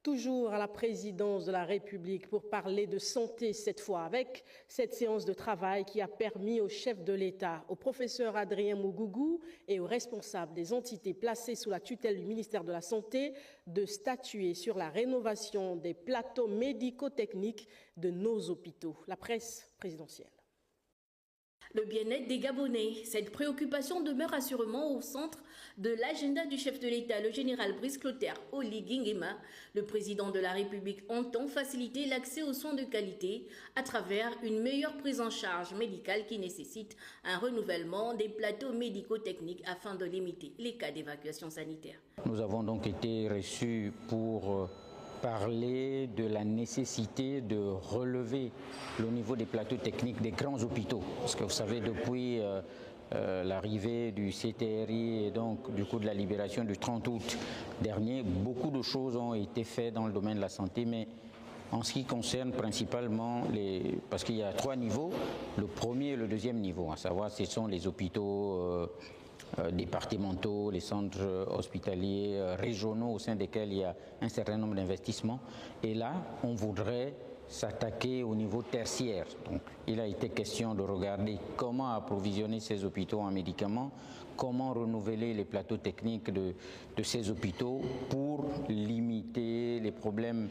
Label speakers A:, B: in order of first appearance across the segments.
A: Toujours à la présidence de la République pour parler de santé cette fois, avec cette séance de travail qui a permis au chef de l'État, au professeur Adrien Mougougou et aux responsables des entités placées sous la tutelle du ministère de la Santé de statuer sur la rénovation des plateaux médico-techniques de nos hôpitaux. La presse présidentielle.
B: Le bien-être des Gabonais, cette préoccupation demeure assurément au centre de l'agenda du chef de l'État, le général Brice Clotaire Oligui Nguema. Le président de la République entend faciliter l'accès aux soins de qualité à travers une meilleure prise en charge médicale qui nécessite un renouvellement des plateaux médico-techniques afin de limiter les cas d'évacuation sanitaire.
C: Nous avons donc été reçus pour parler de la nécessité de relever le niveau des plateaux techniques des grands hôpitaux. Parce que vous savez, depuis l'arrivée du CTRI et donc du coup de la libération du 30 août dernier, beaucoup de choses ont été faites dans le domaine de la santé, mais en ce qui concerne principalement parce qu'il y a 3 niveaux, le premier et le deuxième niveau, à savoir ce sont les hôpitaux départementaux, les centres hospitaliers régionaux au sein desquels il y a un certain nombre d'investissements. Et là, on voudrait s'attaquer au niveau tertiaire. Donc, il a été question de regarder comment approvisionner ces hôpitaux en médicaments, comment renouveler les plateaux techniques de ces hôpitaux pour limiter les problèmes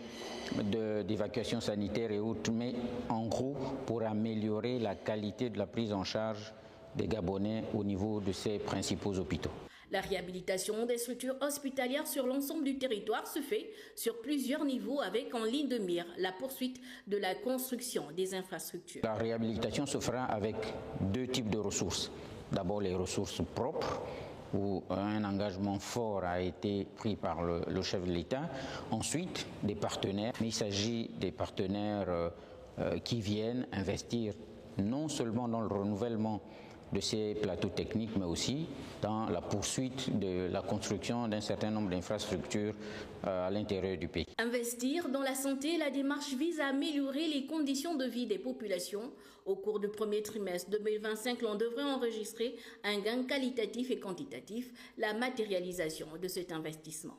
C: d'évacuation sanitaire et autres, mais en gros pour améliorer la qualité de la prise en charge des Gabonais au niveau de ces principaux hôpitaux.
B: La réhabilitation des structures hospitalières sur l'ensemble du territoire se fait sur plusieurs niveaux avec en ligne de mire la poursuite de la construction des infrastructures.
C: La réhabilitation se fera avec 2 types de ressources. D'abord les ressources propres, où un engagement fort a été pris par le chef de l'État. Ensuite, des partenaires, mais il s'agit des partenaires qui viennent investir non seulement dans le renouvellement de ces plateaux techniques, mais aussi dans la poursuite de la construction d'un certain nombre d'infrastructures à l'intérieur du pays.
B: Investir dans la santé, la démarche vise à améliorer les conditions de vie des populations. Au cours du premier trimestre 2025, l'on devrait enregistrer un gain qualitatif et quantitatif, la matérialisation de cet investissement.